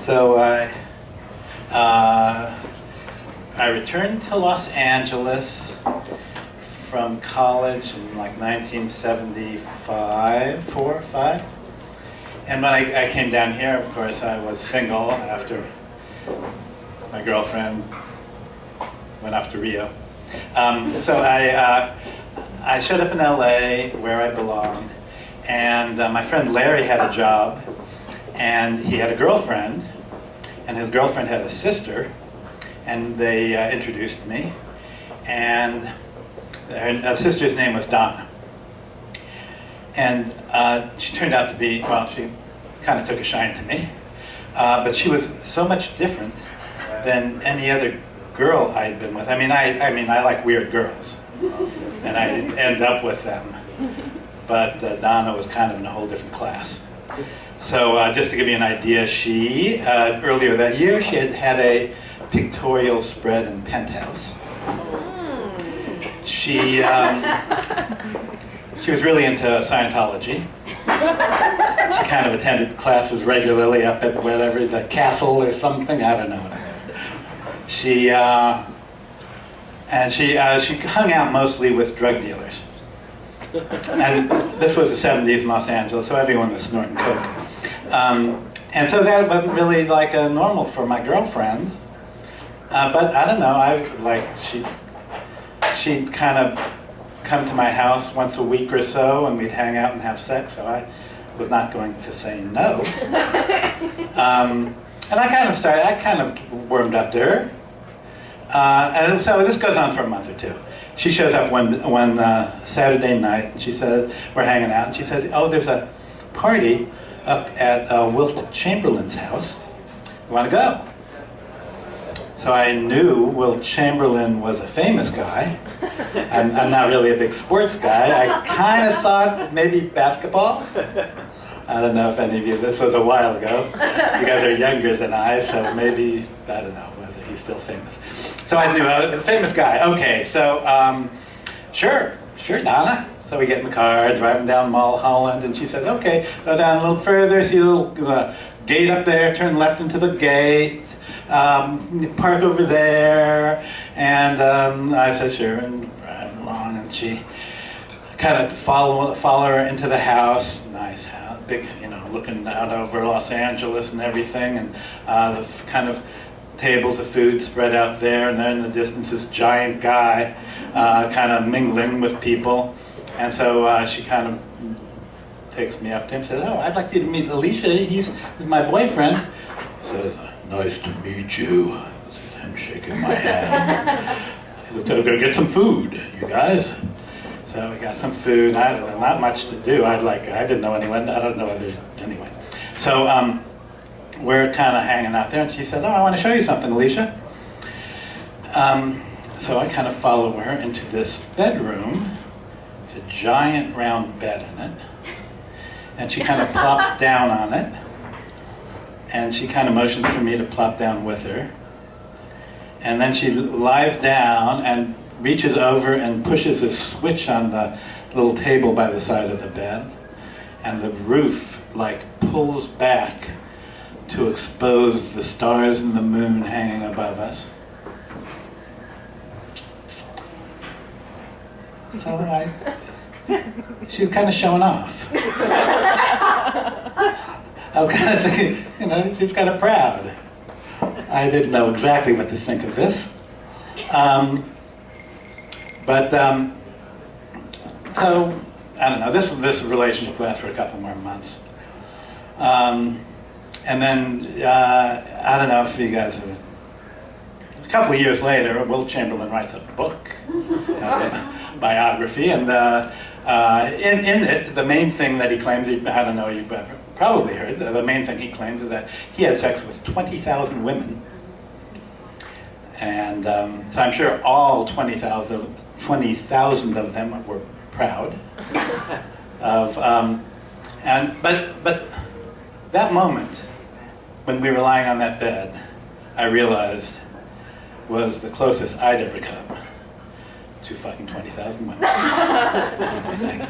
So I returned to Los Angeles from college in like 1975, 4 or 5. And when I came down here, of course, I was single after my girlfriend went off to Rio. So I showed up in LA where I belonged, and my friend Larry had a job, and he had a girlfriend, and his girlfriend had a sister, and they introduced me, and her sister's name was Donna. And she turned out to be, well, she kind of took a shine to me, but she was so much different than any other girl I'd been with. I mean, I like weird girls, and I end up with them. But Donna was kind of in a whole different class. So just to give you an idea, she, earlier that year, she had a pictorial spread in Penthouse. She was really into Scientology. She kind of attended classes regularly up at whatever, the castle or something, I don't know. She hung out mostly with drug dealers. And this was the 70s in Los Angeles, so everyone was snorting coke. And so that wasn't really like a normal for my girlfriends. But I don't know, she'd kind of come to my house once a week or so, and we'd hang out and have sex, so I was not going to say no. And I kind of warmed up to her. And so this goes on for a month or two. She shows up one Saturday night, and she says, we're hanging out, and she says, oh, there's a party up at Wilt Chamberlain's house. You want to go? So I knew Wilt Chamberlain was a famous guy. I'm not really a big sports guy. I kind of thought maybe basketball. I don't know if any of you, this was a while ago. You guys are younger than I, so maybe, I don't know whether he's still famous. So I knew a famous guy. Okay, so sure, Donna. So we get in the car, driving down Mulholland, and she says, okay, go down a little further, see a little gate up there, turn left into the gate, park over there. And I said, sure, and drive along, and she kind of follow her into the house, nice house, big, looking out over Los Angeles and everything, and the kind of tables of food spread out there, and then in the distance this giant guy kind of mingling with people. And so she kind of takes me up to him and says, oh, I'd like you to meet Alicia, he's my boyfriend. He says, nice to meet you. I'm shaking my hand. He said, go get some food, you guys. So we got some food. I don't know, not much to do. I didn't know anyone. I don't know whether, anyway. So we're kind of hanging out there, and she said, oh, I want to show you something, Alicia. So I kind of follow her into this bedroom with a giant round bed in it. And she kind of plops down on it. And she kind of motions for me to plop down with her. And then she lies down and reaches over and pushes a switch on the little table by the side of the bed. And the roof, pulls back to expose the stars and the moon hanging above us. So she was kind of showing off. I was kind of thinking, she's kind of proud. I didn't know exactly what to think of this. So, I don't know, this relationship lasts for a couple more months. And then, I don't know if you guys have, a couple of years later, Wilt Chamberlain writes a book, biography, and in it, the main thing that he claims, I don't know, you've probably heard, the main thing he claims is that he had sex with 20,000 women. And so I'm sure all 20,000 of them were proud of, but that moment, when we were lying on that bed, I realized was the closest I'd ever come to fucking 20,000 women. Thank you.